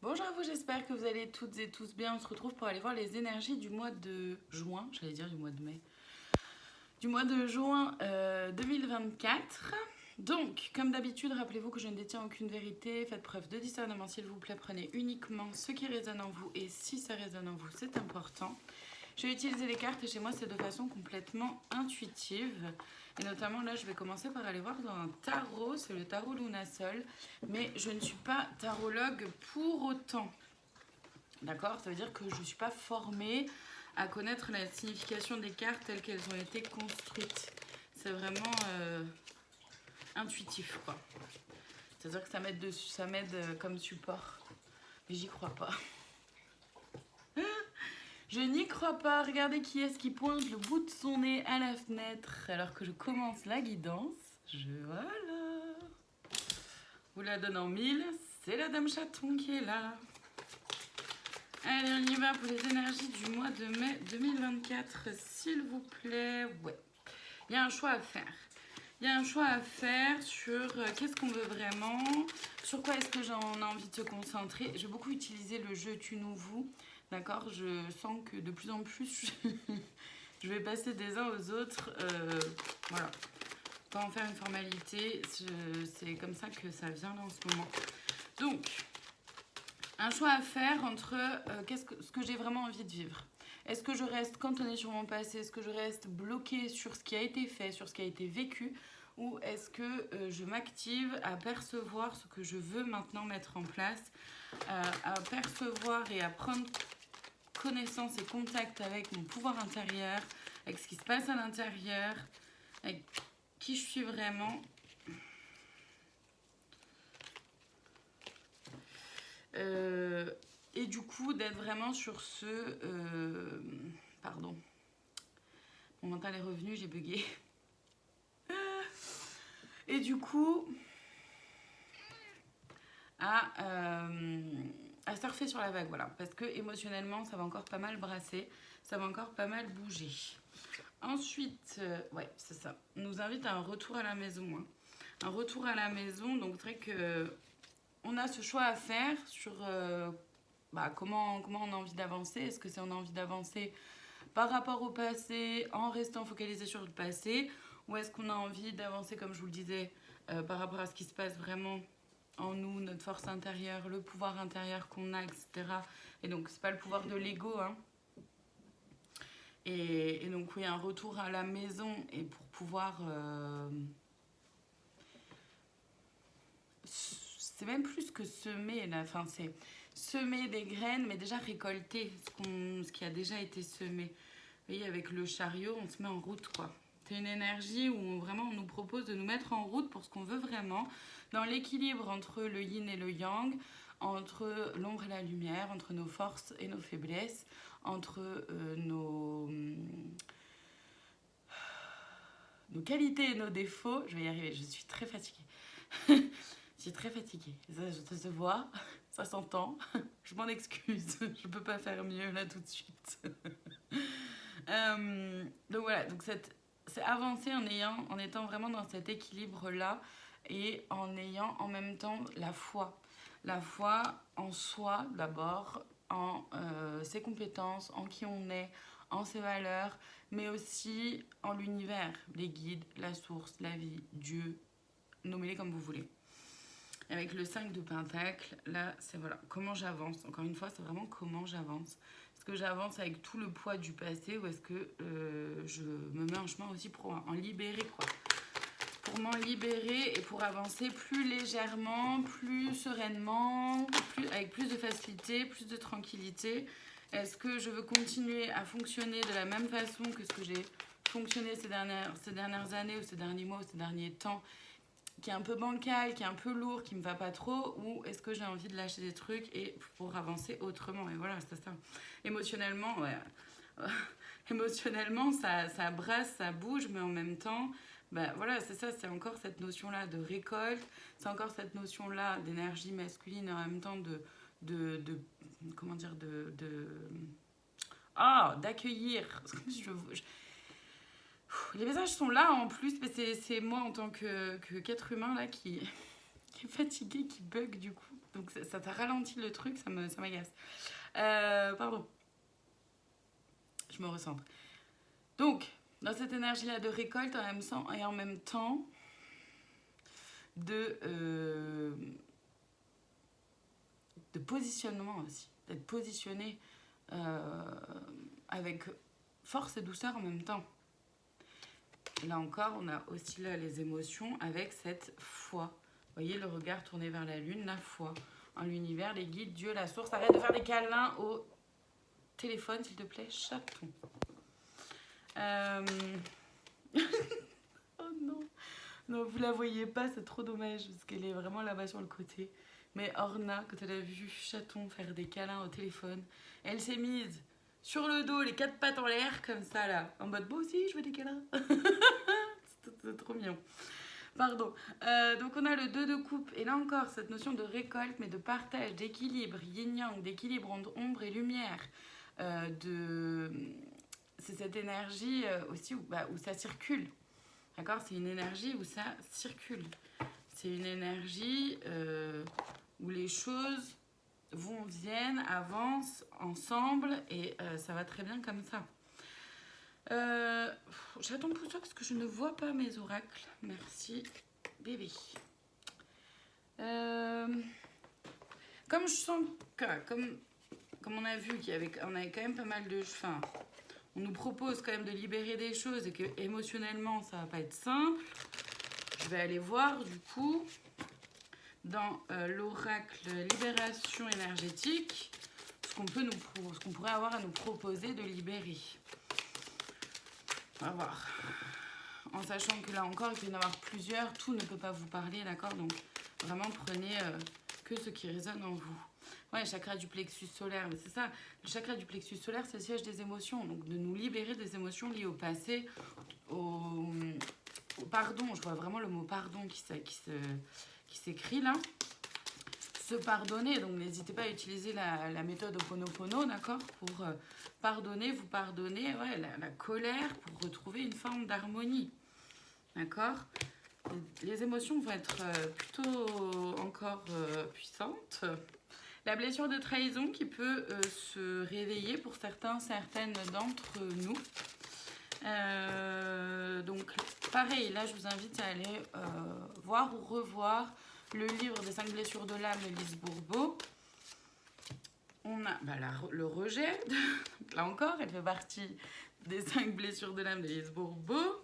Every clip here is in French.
Bonjour à vous, j'espère que vous allez toutes et tous bien. On se retrouve pour aller voir les énergies du mois de juin, j'allais dire du mois de mai, du mois de juin 2024. Donc, comme d'habitude, rappelez-vous que je ne détiens aucune vérité. Faites preuve de discernement, s'il vous plaît. Prenez uniquement ce qui résonne en vous et si ça résonne en vous, c'est important. Je vais utiliser les cartes et chez moi, c'est de façon complètement intuitive. Et notamment, là, je vais commencer par aller voir dans un tarot. C'est le tarot Lunasol. Mais je ne suis pas tarologue pour autant. D'accord? Ça veut dire que je ne suis pas formée à connaître la signification des cartes telles qu'elles ont été construites. C'est vraiment intuitif, quoi. C'est-à-dire que ça m'aide comme support. Mais j'y crois pas. Je n'y crois pas. Regardez qui est-ce qui pointe le bout de son nez à la fenêtre alors que je commence la guidance. Voilà. Vous la donne en mille. C'est la dame chaton qui est là. Allez, on y va pour les énergies du mois de mai 2024, s'il vous plaît. Ouais. Il y a un choix à faire. Il y a un choix à faire sur qu'est-ce qu'on veut vraiment, sur quoi est-ce que j'en ai envie de se concentrer. Je vais beaucoup utiliser le jeu tu nous vous. D'accord, je sens que de plus en plus, je vais passer des uns aux autres. Voilà, pas en faire une formalité. C'est comme ça que ça vient là en ce moment. Donc, un choix à faire entre ce que j'ai vraiment envie de vivre. Est-ce que je reste cantonnée sur mon passé? Est-ce que je reste bloquée sur ce qui a été fait, sur ce qui a été vécu? Ou est-ce que je m'active à percevoir ce que je veux maintenant mettre en place, à percevoir et à prendre connaissance et contact avec mon pouvoir intérieur, avec ce qui se passe à l'intérieur, avec qui je suis vraiment. Et du coup, d'être vraiment sur ce... pardon. Mon mental est revenu, j'ai bugué. Et du coup, à surfer sur la vague, voilà. Parce que émotionnellement, ça va encore pas mal brasser, ça va encore pas mal bouger. Ensuite, ouais, c'est ça. On nous invite à un retour à la maison. Hein. Un retour à la maison, donc c'est vrai que on a ce choix à faire sur comment on a envie d'avancer. Est-ce que c'est on a envie d'avancer par rapport au passé en restant focalisé sur le passé, ou est-ce qu'on a envie d'avancer, comme je vous le disais, par rapport à ce qui se passe vraiment en nous, notre force intérieure, le pouvoir intérieur qu'on a, etc. Et donc, c'est pas le pouvoir de l'ego, hein. Et donc, oui, un retour à la maison et pour pouvoir... c'est même plus que semer, là. Enfin, c'est semer des graines, mais déjà récolter ce qui a déjà été semé. Vous voyez, avec le chariot, on se met en route, quoi. C'est une énergie où vraiment on nous propose de nous mettre en route pour ce qu'on veut vraiment, dans l'équilibre entre le yin et le yang, entre l'ombre et la lumière, entre nos forces et nos faiblesses, entre nos qualités et nos défauts. Je vais y arriver, je suis très fatiguée. Je suis très fatiguée, ça se voit, ça s'entend. Je m'en excuse, je peux pas faire mieux là tout de suite. Donc voilà, donc c'est avancer en étant vraiment dans cet équilibre-là et en ayant en même temps la foi. La foi en soi d'abord, en ses compétences, en qui on est, en ses valeurs, mais aussi en l'univers, les guides, la source, la vie, Dieu, nommez-les comme vous voulez. Avec le 5 de Pentacle, là, c'est voilà, comment j'avance. Encore une fois, c'est vraiment comment j'avance. Est-ce que j'avance avec tout le poids du passé ou est-ce que je me mets en chemin aussi pour en libérer, quoi. Pour m'en libérer et pour avancer plus légèrement, plus sereinement, avec plus de facilité, plus de tranquillité. Est-ce que je veux continuer à fonctionner de la même façon que ce que j'ai fonctionné ces dernières années ou ces derniers mois ou ces derniers temps, qui est un peu bancal, qui est un peu lourd, qui me va pas trop, ou est-ce que j'ai envie de lâcher des trucs et pour avancer autrement? Et voilà, c'est ça. Émotionnellement, ouais. Émotionnellement, ça brasse, ça bouge, mais en même temps, bah voilà, c'est ça, c'est encore cette notion-là de récolte, c'est encore cette notion-là d'énergie masculine et en même temps comment dire, d'accueillir. Les messages sont là en plus, mais c'est moi en tant qu'être humain là qui est fatigué, qui bug du coup. Donc ça t'a ralenti le truc, ça m'agace. Pardon. Je me recentre. Donc, dans cette énergie-là de récolte en même temps de positionnement aussi. D'être positionné avec force et douceur en même temps. Là encore, on a aussi là les émotions avec cette foi. Vous voyez le regard tourné vers la lune, la foi en l'univers, les guides, Dieu, la source. Arrête de faire des câlins au téléphone, s'il te plaît, chaton. Oh non. Non, vous la voyez pas, c'est trop dommage parce qu'elle est vraiment là-bas sur le côté. Mais Orna, quand elle a vu chaton faire des câlins au téléphone, elle s'est mise sur le dos, les 4 pattes en l'air, comme ça là, en mode, bon aussi, je veux des câlins. C'est trop mignon. Pardon. Donc on a le 2 de coupe, et là encore, cette notion de récolte, mais de partage, d'équilibre, yin-yang, d'équilibre entre ombre et lumière. C'est cette énergie aussi où ça circule. D'accord? C'est une énergie où ça circule. C'est une énergie où les choses viennent, avancent ensemble et ça va très bien comme ça. J'attends pour toi parce que je ne vois pas mes oracles. Merci, bébé. Comme je sens que, comme on a vu on avait quand même pas mal de... Enfin, on nous propose quand même de libérer des choses et que émotionnellement ça va pas être simple. Je vais aller voir du coup dans l'oracle libération énergétique ce qu'on pourrait avoir à nous proposer de libérer. On va voir. En sachant que là encore, il peut y en avoir plusieurs, tout ne peut pas vous parler, d'accord? Donc vraiment prenez que ce qui résonne en vous. Ouais, chakra du plexus solaire, mais c'est ça. Le chakra du plexus solaire, c'est le siège des émotions. Donc de nous libérer des émotions liées au passé, au pardon. Je vois vraiment le mot pardon qui s'écrit là. Se pardonner, donc n'hésitez pas à utiliser la méthode Ho'oponopono, d'accord, pour pardonner, vous pardonner, ouais, la colère, pour retrouver une forme d'harmonie, d'accord. Les émotions vont être plutôt encore puissantes. La blessure de trahison qui peut se réveiller pour certaines d'entre nous. Donc pareil, là je vous invite à aller voir ou revoir le livre des 5 blessures de l'âme de Lise Bourbeau. On a le rejet, là encore, elle fait partie des 5 blessures de l'âme de Lise Bourbeau.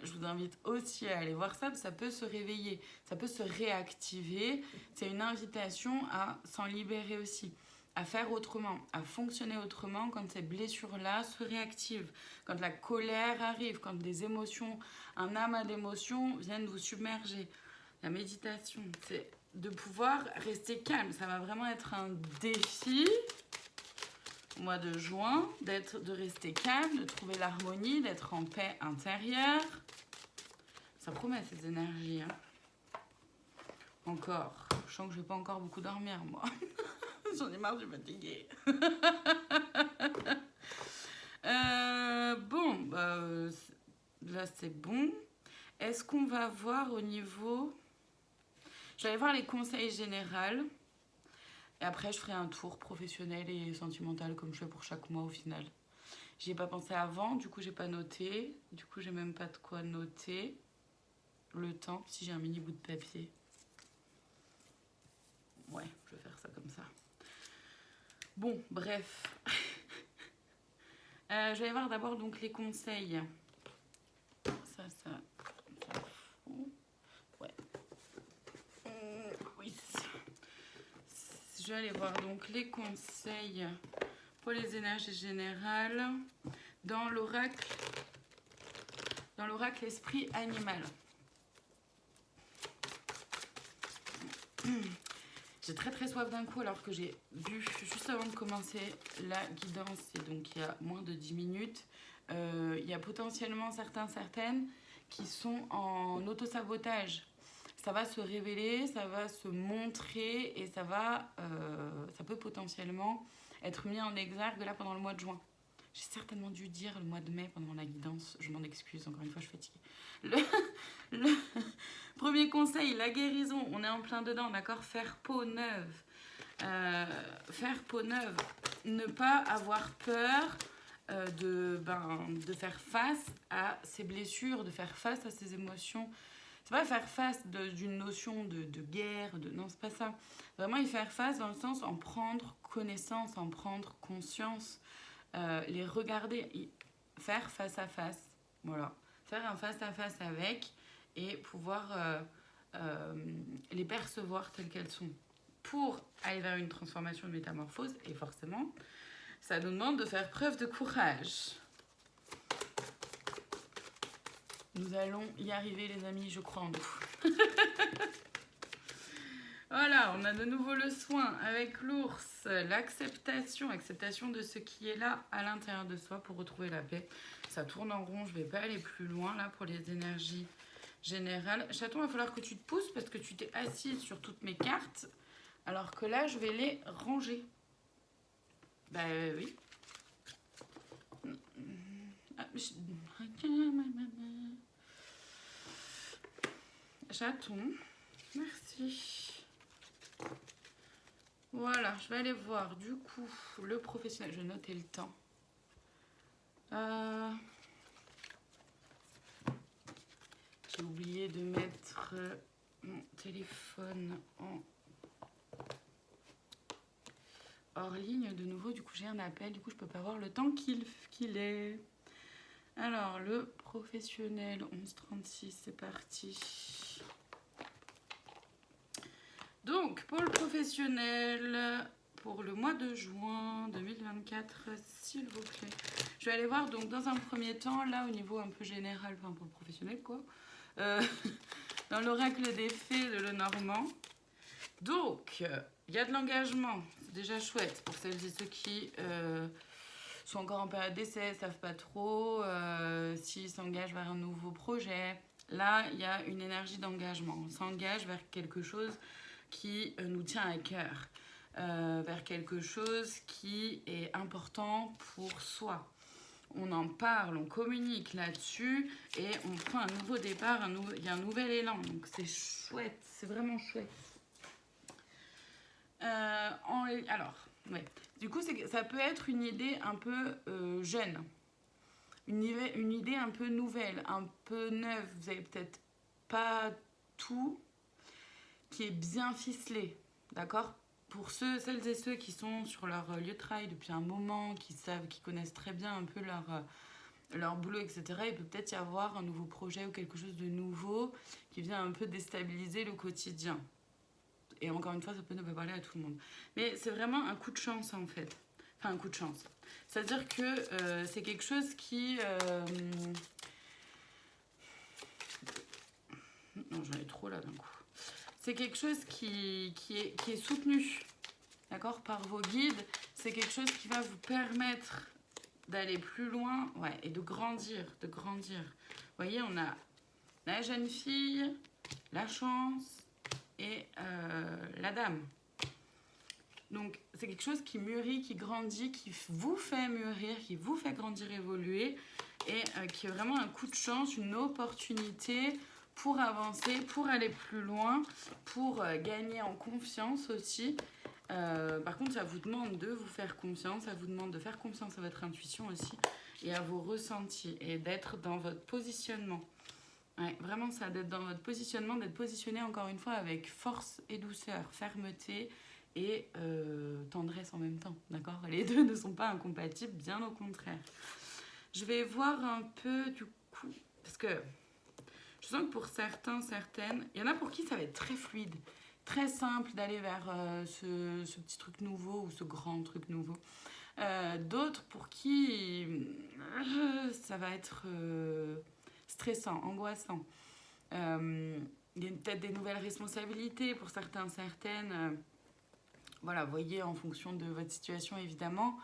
Je vous invite aussi à aller voir ça, ça peut se réveiller, ça peut se réactiver. C'est une invitation à s'en libérer aussi, à faire autrement, à fonctionner autrement quand ces blessures-là se réactivent, quand la colère arrive, quand des émotions, un amas d'émotions viennent vous submerger. La méditation, c'est de pouvoir rester calme. Ça va vraiment être un défi au mois de juin, de rester calme, de trouver l'harmonie, d'être en paix intérieure. Ça promet ces énergies. Hein. Encore. Je sens que je vais pas encore beaucoup dormir, moi. J'en ai marre, je suis fatiguée. Bon, là c'est bon. Est-ce qu'on va voir au niveau... Je vais aller voir les conseils généraux. Et après, je ferai un tour professionnel et sentimental comme je fais pour chaque mois au final. J'y ai pas pensé avant, du coup, j'ai pas noté. Du coup, j'ai même pas de quoi noter le temps, si j'ai un mini bout de papier. Ouais, je vais faire ça comme ça. Bon, bref. Je vais aller voir d'abord donc les conseils. Ça. Ouais. Oui. Je vais aller voir donc les conseils pour les énergies générales dans l'oracle esprit animal. J'ai très soif d'un coup alors que j'ai bu juste avant de commencer la guidance, et donc il y a moins de 10 minutes. Il y a potentiellement certaines qui sont en auto-sabotage. Ça va se révéler, ça va se montrer et ça peut potentiellement être mis en exergue là pendant le mois de juin. J'ai certainement dû dire le mois de mai pendant la guidance. Je m'en excuse, encore une fois, je suis fatiguée. Le premier conseil, la guérison. On est en plein dedans, d'accord? Faire peau neuve. Faire peau neuve. Ne pas avoir peur de faire face à ses blessures, de faire face à ses émotions. C'est pas faire face d'une notion de guerre, non, c'est pas ça. Vraiment y faire face dans le sens en prendre connaissance, en prendre conscience, les regarder, faire face à face. Voilà. Faire un face à face avec et pouvoir les percevoir telles qu'elles sont. Pour aller vers une transformation, une métamorphose, et forcément, ça nous demande de faire preuve de courage. Nous allons y arriver, les amis, je crois en nous. Voilà, on a de nouveau le soin avec l'ours, l'acceptation, acceptation de ce qui est là à l'intérieur de soi pour retrouver la paix. Ça tourne en rond, je ne vais pas aller plus loin là pour les énergies générales. Chaton, il va falloir que tu te pousses parce que tu t'es assise sur toutes mes cartes, alors que là, je vais les ranger. Bah oui. Chaton, merci. Voilà, je vais aller voir du coup le professionnel. Je vais noter le temps. J'ai oublié de mettre mon téléphone en hors ligne de nouveau. Du coup, j'ai un appel. Du coup, je peux pas voir le temps qu'il est. Alors, le professionnel 11h36, c'est parti. Donc, pour le professionnel, pour le mois de juin 2024, s'il vous plaît. Je vais aller voir, donc, dans un premier temps, là, au niveau un peu général, enfin, pour le professionnel, quoi. Dans l'oracle des fées de Lenormand. Donc, il y a de l'engagement. C'est déjà chouette pour celles et ceux qui sont encore en période d'essai, ne savent pas trop s'ils s'engagent vers un nouveau projet. Là, il y a une énergie d'engagement. On s'engage vers quelque chose qui nous tient à cœur, vers quelque chose qui est important pour soi. On en parle, on communique là-dessus et on prend un nouveau départ, il y a un nouvel élan. Donc c'est chouette, c'est vraiment chouette. Alors, ouais. Du coup, ça peut être une idée un peu jeune, une idée un peu nouvelle, un peu neuve. Vous n'avez peut-être pas tout qui est bien ficelé, d'accord? Pour celles et ceux qui sont sur leur lieu de travail depuis un moment, qui connaissent très bien un peu leur boulot, etc., il peut peut-être y avoir un nouveau projet ou quelque chose de nouveau qui vient un peu déstabiliser le quotidien. Et encore une fois, ça peut ne pas parler à tout le monde. Mais c'est vraiment un coup de chance, en fait. Enfin, un coup de chance. C'est-à-dire que c'est quelque chose qui... Non, j'en ai trop là d'un coup. C'est quelque chose qui est soutenu, d'accord, par vos guides. C'est quelque chose qui va vous permettre d'aller plus loin, ouais, et de grandir, Vous voyez, on a la jeune fille, la chance et la dame. Donc, c'est quelque chose qui mûrit, qui grandit, qui vous fait mûrir, qui vous fait grandir, évoluer, et qui est vraiment un coup de chance, une opportunité pour avancer, pour aller plus loin, pour gagner en confiance aussi. Par contre, ça vous demande de vous faire confiance, ça vous demande de faire confiance à votre intuition aussi, et à vos ressentis, et d'être dans votre positionnement. Ouais, vraiment ça, d'être dans votre positionnement, d'être positionné encore une fois avec force et douceur, fermeté et tendresse en même temps, d'accord? Les deux ne sont pas incompatibles, bien au contraire. Je vais voir un peu du coup, parce que je sens que pour certains, certaines, il y en a pour qui ça va être très fluide, très simple d'aller vers ce petit truc nouveau ou ce grand truc nouveau. D'autres pour qui ça va être stressant, angoissant. Il y a peut-être des nouvelles responsabilités pour certains, certaines. Voilà, voyez en fonction de votre situation évidemment.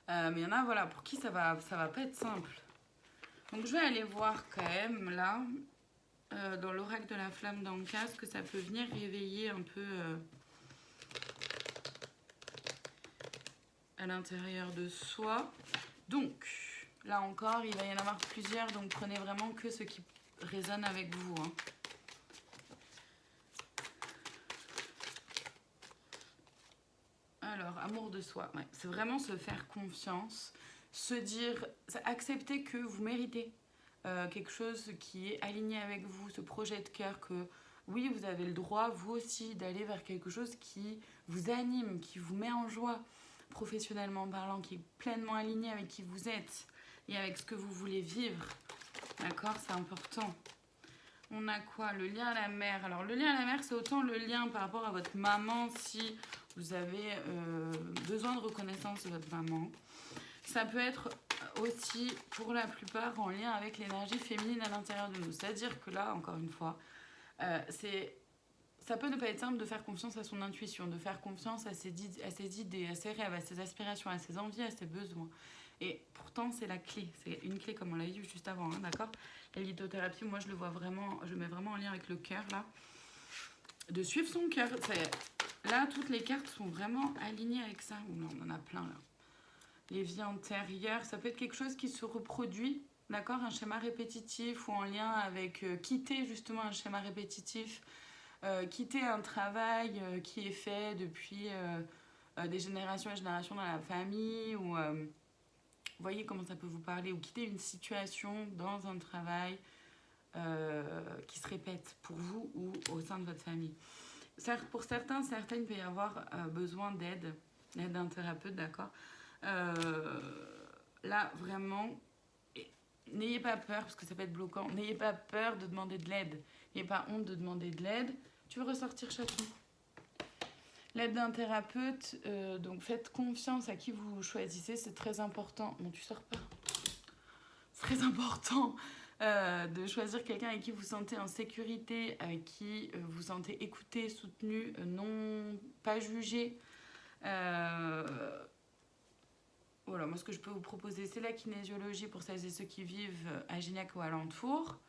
Mais il y en a voilà, pour qui ça va pas être simple. Donc je vais aller voir quand même là, dans l'oracle de la flamme d'Anka, ce que ça peut venir réveiller un peu à l'intérieur de soi. Donc, là encore, il va y en avoir plusieurs, donc prenez vraiment que ce qui résonne avec vous. Hein. Alors, amour de soi, ouais, c'est vraiment se faire confiance, se dire, accepter que vous méritez quelque chose qui est aligné avec vous, ce projet de cœur que oui, vous avez le droit, vous aussi, d'aller vers quelque chose qui vous anime, qui vous met en joie, professionnellement parlant, qui est pleinement aligné avec qui vous êtes et avec ce que vous voulez vivre. D'accord, c'est important. On a quoi? Le lien à la mère. Alors, le lien à la mère, c'est autant le lien par rapport à votre maman si vous avez besoin de reconnaissance de votre maman. Ça peut être aussi, pour la plupart, en lien avec l'énergie féminine à l'intérieur de nous. C'est-à-dire que là, encore une fois, ça peut ne pas être simple de faire confiance à son intuition, de faire confiance à ses idées, à ses rêves, à ses aspirations, à ses envies, à ses besoins. Et pourtant, c'est la clé. C'est une clé comme on l'a vu juste avant, hein, d'accord? La lithothérapie, moi, je le vois vraiment, je mets vraiment en lien avec le cœur, là. De suivre son cœur. Là, toutes les cartes sont vraiment alignées avec ça. On en a plein, là. Les vies antérieures, ça peut être quelque chose qui se reproduit, d'accord? Un schéma répétitif ou en lien avec quitter justement un schéma répétitif, quitter un travail qui est fait depuis des générations et générations dans la famille, ou vous voyez comment ça peut vous parler, ou quitter une situation dans un travail qui se répète pour vous ou au sein de votre famille. Pour certains, il peut y avoir besoin d'aide d'un thérapeute, d'accord? Là, vraiment, n'ayez pas peur, parce que ça peut être bloquant, n'ayez pas peur de demander de l'aide. N'ayez pas honte de demander de l'aide. Tu veux ressortir chaton? L'aide d'un thérapeute, donc faites confiance à qui vous choisissez, c'est très important. Non, tu sors pas. C'est très important de choisir quelqu'un avec qui vous sentez en sécurité, avec qui vous sentez écouté, soutenu, non pas jugé. Voilà, moi ce que je peux vous proposer, c'est la kinésiologie pour celles et ceux qui vivent à Gignac ou alentour.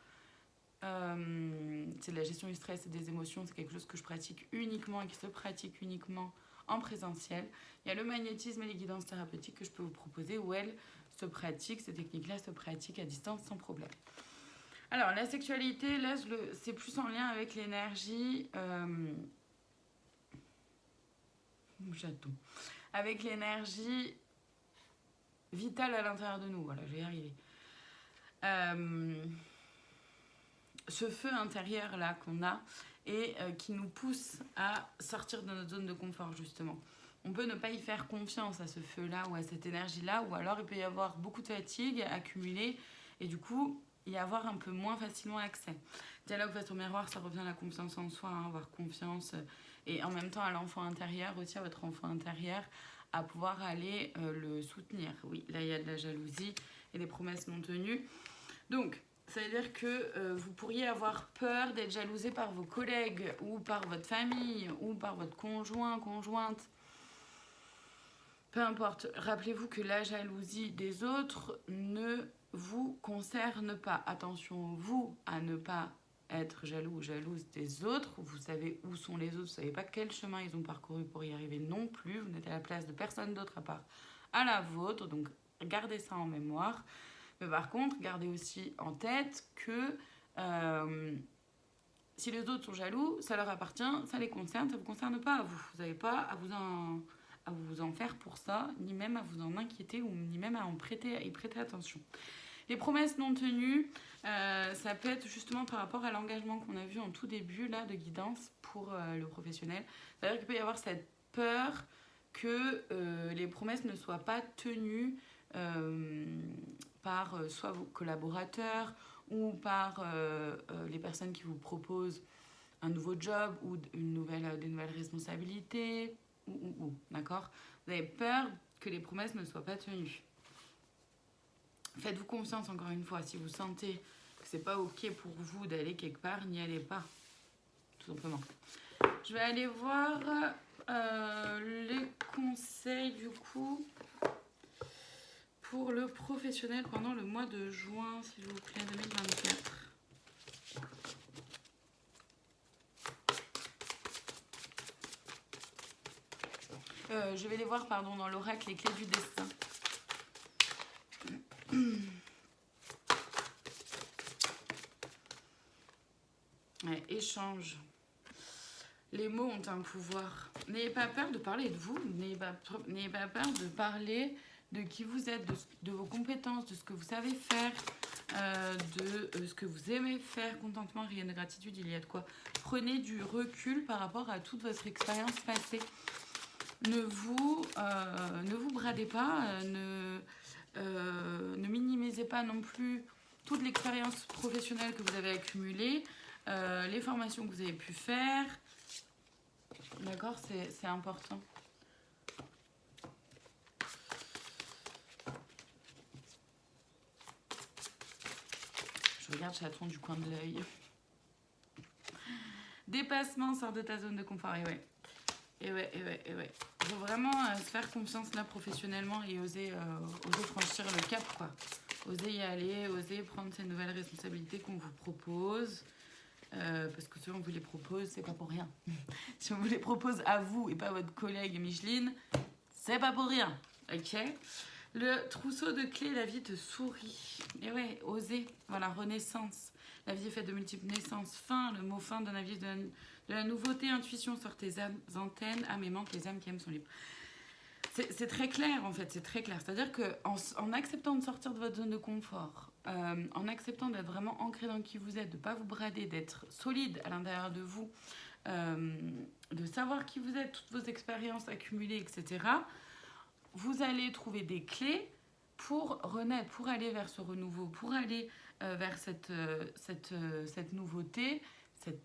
C'est de la gestion du stress et des émotions, c'est quelque chose que je pratique uniquement et qui se pratique uniquement en présentiel. Il y a le magnétisme et les guidances thérapeutiques que je peux vous proposer où elles se pratiquent, ces techniques-là se pratiquent à distance sans problème. Alors la sexualité, là c'est plus en lien avec l'énergie... chaton. Avec l'énergie vitale à l'intérieur de nous, voilà, je vais y arriver. Ce feu intérieur là qu'on a et qui nous pousse à sortir de notre zone de confort justement. On peut ne pas y faire confiance à ce feu là ou à cette énergie là, ou alors il peut y avoir beaucoup de fatigue accumulée et du coup y avoir un peu moins facilement accès. Dialogue face au miroir, ça revient à la confiance en soi, hein, avoir confiance et en même temps à l'enfant intérieur, aussi à votre enfant intérieur, à pouvoir aller le soutenir. Oui, là il y a de la jalousie et des promesses non tenues. Donc, ça veut dire que vous pourriez avoir peur d'être jalousé par vos collègues ou par votre famille ou par votre conjoint, conjointe. Peu importe, rappelez-vous que la jalousie des autres ne vous concerne pas. Attention, vous, à ne pas être jaloux ou jalouse des autres. Vous savez où sont les autres, vous ne savez pas quel chemin ils ont parcouru pour y arriver non plus. Vous n'êtes à la place de personne d'autre à part à la vôtre, donc gardez ça en mémoire. Mais par contre, gardez aussi en tête que si les autres sont jaloux, ça leur appartient, ça les concerne, ça ne vous concerne pas à vous. Vous n'avez pas à vous en faire pour ça, ni même à vous en inquiéter, ou ni même à y prêter attention. Les promesses non tenues, ça peut être justement par rapport à l'engagement qu'on a vu en tout début là, de guidance pour le professionnel. C'est-à-dire qu'il peut y avoir cette peur que les promesses ne soient pas tenues par soit vos collaborateurs ou par les personnes qui vous proposent un nouveau job ou des nouvelles responsabilités, d'accord? Vous avez peur que les promesses ne soient pas tenues. Faites-vous confiance encore une fois. Si vous sentez que c'est pas ok pour vous d'aller quelque part, n'y allez pas, tout simplement. Je vais aller voir les conseils du coup pour le professionnel pendant le mois de juin, s'il vous plaît, 2024. Je vais les voir, pardon, dans l'oracle, les clés du destin. Ouais, échange. Les mots ont un pouvoir. N'ayez pas peur de parler de vous. N'ayez pas peur de parler de qui vous êtes, de vos compétences, de ce que vous savez faire, de ce que vous aimez faire. Contentement, rien de gratitude, il y a de quoi. Prenez du recul par rapport à toute votre expérience passée. Ne vous bradez pas, ne minimisez pas non plus toute l'expérience professionnelle que vous avez accumulée, les formations que vous avez pu faire. D'accord, c'est important. Je regarde chaton du coin de l'œil. Dépassement, sors de ta zone de confort. Et ouais. Il faut vraiment se faire confiance là professionnellement et oser franchir le cap, quoi. Oser y aller, oser prendre ces nouvelles responsabilités qu'on vous propose. Parce que ceux on vous les propose, c'est pas pour rien. Si on vous les propose à vous et pas à votre collègue Micheline, c'est pas pour rien. Ok. Le trousseau de clés, la vie te sourit. Et ouais, oser. Voilà, renaissance. La vie est faite de multiples naissances. Fin, le mot fin donne avis de la nouveauté, intuition, sort tes antennes, âme aimante, les âmes qui aiment sont libres. C'est très clair en fait, c'est très clair. C'est-à-dire qu'en acceptant de sortir de votre zone de confort, en acceptant d'être vraiment ancré dans qui vous êtes, de ne pas vous brader, d'être solide à l'intérieur de vous, de savoir qui vous êtes, toutes vos expériences accumulées, etc., vous allez trouver des clés pour renaître, pour aller vers ce renouveau, pour aller vers cette nouveauté, cette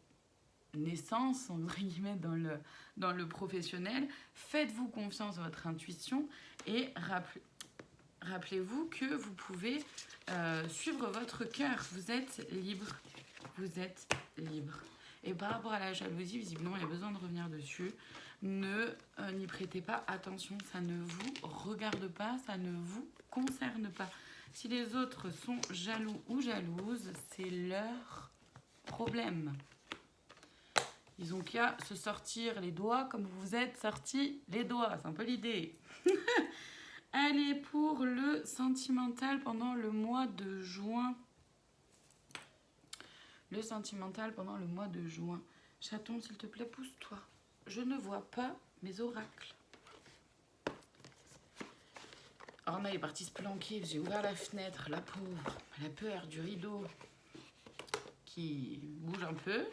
naissance, entre guillemets, dans le professionnel. Faites-vous confiance dans votre intuition et rappelez-vous que vous pouvez suivre votre cœur. Vous êtes libre. Vous êtes libre. Et par rapport à la jalousie, visiblement, il y a besoin de revenir dessus. N'y prêtez pas attention. Ça ne vous regarde pas. Ça ne vous concerne pas. Si les autres sont jaloux ou jalouses, c'est leur problème. Ils ont qu'à se sortir les doigts comme vous vous êtes sortis les doigts. C'est un peu l'idée. Allez, pour le sentimental pendant le mois de juin. Le sentimental pendant le mois de juin. Chaton, s'il te plaît, pousse-toi. Je ne vois pas mes oracles. Orna est partie se planquer. J'ai ouvert la fenêtre. La pauvre. Elle a peur du rideau qui bouge un peu.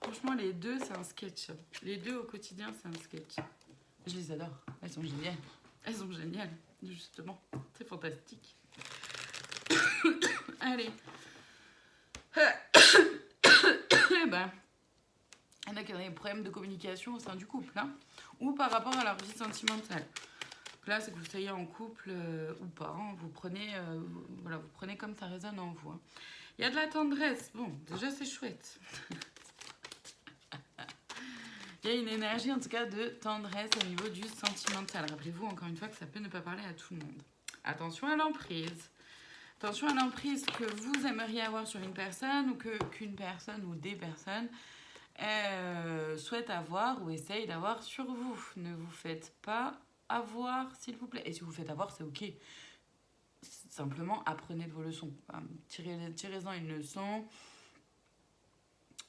Franchement, les deux, c'est un sketch. Les deux au quotidien, c'est un sketch. Je les adore. Elles sont géniales. Elles sont géniales, justement. C'est fantastique. Allez. Eh ben, il y en a qui ont des problèmes de communication au sein du couple, hein, ou par rapport à leur vie sentimentale. Donc là, c'est que vous soyez en couple ou pas. Hein, vous prenez comme ça résonne en vous. Hein. Il y a de la tendresse. Bon, déjà, c'est chouette. Il y a une énergie, en tout cas, de tendresse au niveau du sentimental. Rappelez-vous, encore une fois, que ça peut ne pas parler à tout le monde. Attention à l'emprise. Attention à l'emprise que vous aimeriez avoir sur une personne ou qu'une personne ou des personnes souhaitent avoir ou essayent d'avoir sur vous. Ne vous faites pas avoir, s'il vous plaît. Et si vous vous faites avoir, c'est ok. Simplement, apprenez de vos leçons. Tirez-en une leçon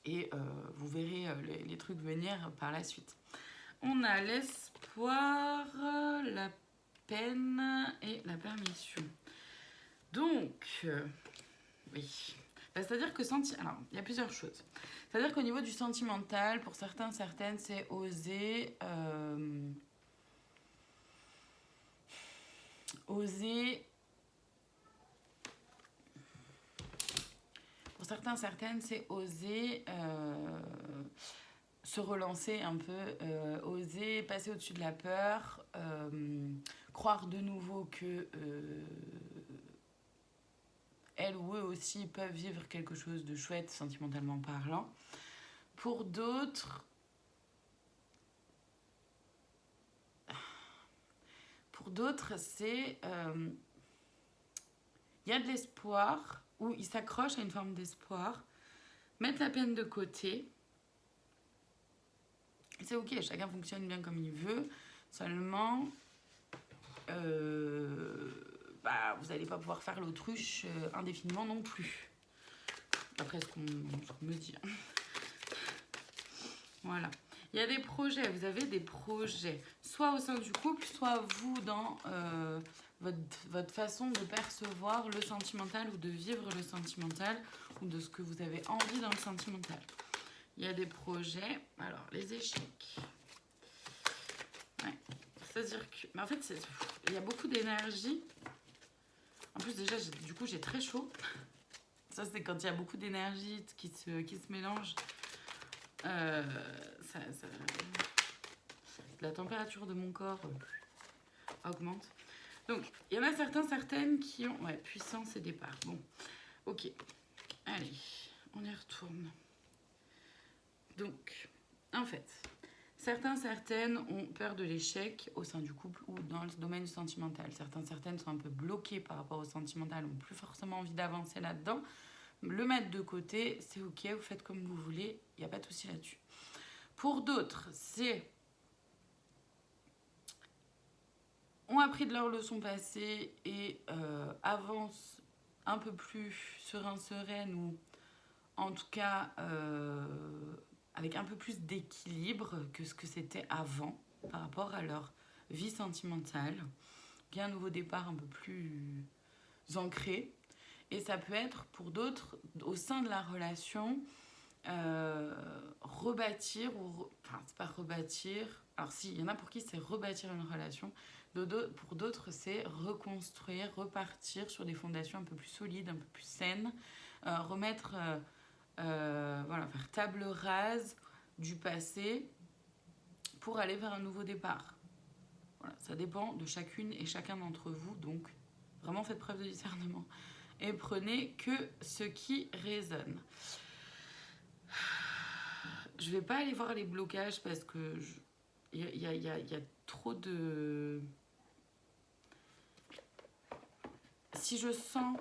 et vous verrez les trucs venir par la suite. On a l'espoir, la peine et la permission. Donc, oui. C'est-à-dire que alors, il y a plusieurs choses. C'est-à-dire qu'au niveau du sentimental, pour certains, certaines, c'est oser pour certains, certaines, c'est oser se relancer un peu, oser passer au-dessus de la peur, croire de nouveau que elles ou eux aussi peuvent vivre quelque chose de chouette sentimentalement parlant. Pour d'autres, c'est il y a de l'espoir, ou ils s'accrochent à une forme d'espoir, mettre la peine de côté. C'est ok, chacun fonctionne bien comme il veut, seulement vous n'allez pas pouvoir faire l'autruche indéfiniment non plus. D'après ce qu'on me dit. Voilà. Il y a des projets, vous avez des projets, soit au sein du couple, soit vous dans votre façon de percevoir le sentimental ou de vivre le sentimental ou de ce que vous avez envie dans le sentimental. Il y a des projets, alors les échecs. Ouais. C'est-à-dire que, mais en fait, il y a beaucoup d'énergie. En plus, déjà, du coup, j'ai très chaud. Ça, c'est quand il y a beaucoup d'énergie qui se mélange. La température de mon corps augmente. Donc, il y en a certaines qui ont... Ouais, puissance et départ. Bon, ok. Allez, on y retourne. Donc, en fait, certaines ont peur de l'échec au sein du couple ou dans le domaine sentimental. Certaines sont un peu bloquées par rapport au sentimental, n'ont plus forcément envie d'avancer là-dedans. Le mettre de côté, c'est ok, vous faites comme vous voulez, il n'y a pas de souci là-dessus. Pour d'autres, ont appris de leurs leçons passées et avancent un peu plus sereine ou en tout cas avec un peu plus d'équilibre que ce que c'était avant par rapport à leur vie sentimentale. Il y a un nouveau départ un peu plus ancré. Et ça peut être pour d'autres, au sein de la relation, rebâtir, enfin c'est pas rebâtir, alors si, il y en a pour qui c'est rebâtir une relation, pour d'autres c'est reconstruire, repartir sur des fondations un peu plus solides, un peu plus saines, remettre, faire table rase du passé pour aller vers un nouveau départ. Voilà, ça dépend de chacune et chacun d'entre vous, donc vraiment faites preuve de discernement. Et prenez que ce qui résonne. Je vais pas aller voir les blocages parce que il y a trop de... Si je sens...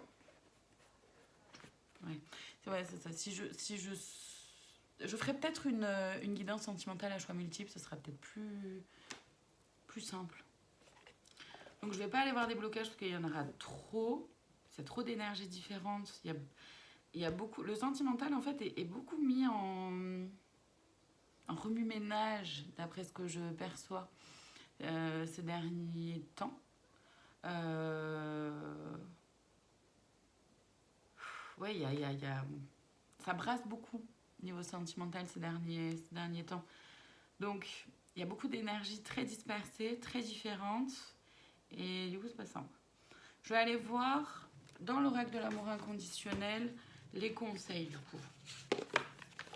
Ouais, c'est ça. Si je ferai peut-être une guidance sentimentale à choix multiples, ce sera peut-être plus simple. Donc je vais pas aller voir des blocages parce qu'il y en aura trop. C'est trop d'énergies différentes. Il y a beaucoup... Le sentimental, en fait, est beaucoup mis en remue-ménage, d'après ce que je perçois ces derniers temps. Ouais, ça brasse beaucoup niveau sentimental ces derniers temps. Donc, il y a beaucoup d'énergies très dispersées, très différentes. Et du coup, c'est pas simple. Je vais aller voir... Dans l'oracle de l'amour inconditionnel, les conseils du coup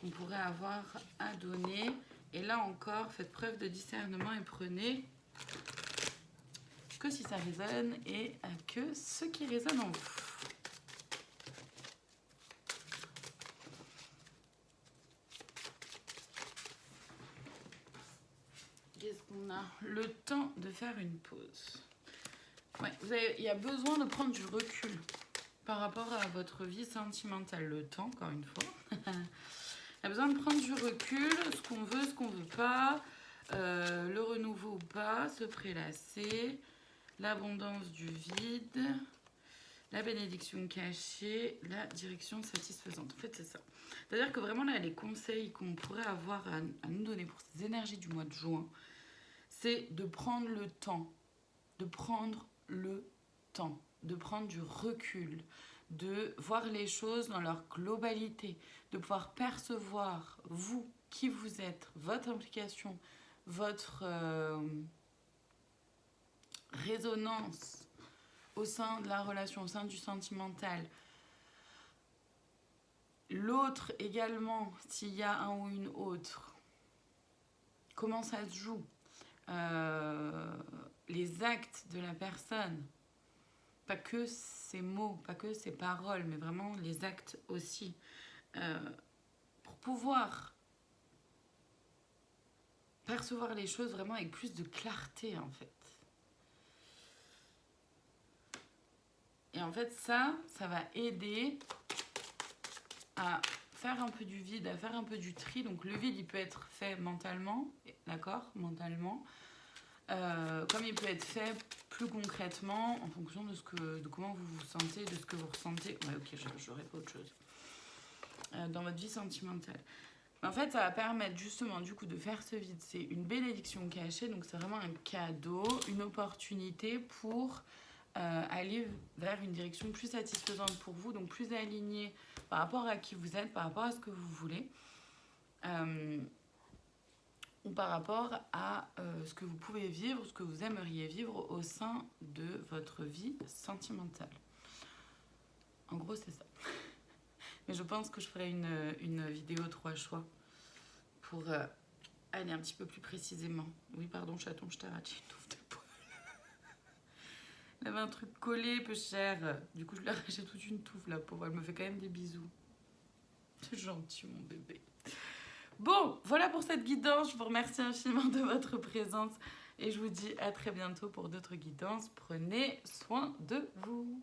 qu'on pourrait avoir à donner. Et là encore, faites preuve de discernement et prenez que si ça résonne et que ce qui résonne en vous. Qu'est-ce qu'on a? Le temps de faire une pause. Ouais, il y a besoin de prendre du recul par rapport à votre vie sentimentale. Le temps, encore une fois. Il y a besoin de prendre du recul, ce qu'on veut pas, le renouveau ou pas, se prélasser, l'abondance du vide, la bénédiction cachée, la direction satisfaisante. En fait, c'est ça. C'est-à-dire que vraiment, là, les conseils qu'on pourrait avoir à nous donner pour ces énergies du mois de juin, c'est de prendre le temps, de prendre du recul, de voir les choses dans leur globalité, de pouvoir percevoir, vous, qui vous êtes, votre implication, votre résonance au sein de la relation, au sein du sentimental. L'autre également, s'il y a un ou une autre. Comment ça se joue? Les actes de la personne, pas que ses mots, pas que ses paroles, mais vraiment les actes aussi, pour pouvoir percevoir les choses vraiment avec plus de clarté en fait. Et en fait ça va aider à faire un peu du vide, à faire un peu du tri. Donc le vide il peut être fait mentalement, d'accord, mentalement. comme il peut être fait plus concrètement en fonction de comment vous vous sentez, de ce que vous ressentez. Ouais, ok, j'aurais pas autre chose. Dans votre vie sentimentale. En fait, ça va permettre justement du coup de faire ce vide. C'est une bénédiction cachée, donc c'est vraiment un cadeau, une opportunité pour aller vers une direction plus satisfaisante pour vous, donc plus alignée par rapport à qui vous êtes, par rapport à ce que vous voulez, ou par rapport à ce que vous pouvez vivre, ce que vous aimeriez vivre au sein de votre vie sentimentale. En gros, c'est ça. Mais je pense que je ferai une vidéo 3 choix pour aller un petit peu plus précisément. Oui, pardon, chaton, je t'ai raté une touffe de poil. Elle avait un truc collé, peu cher. Du coup, je lui ai arraché toute une touffe, la pauvre. Elle me fait quand même des bisous. C'est gentil, mon bébé. Bon, voilà pour cette guidance. Je vous remercie infiniment de votre présence. Et je vous dis à très bientôt pour d'autres guidances. Prenez soin de vous.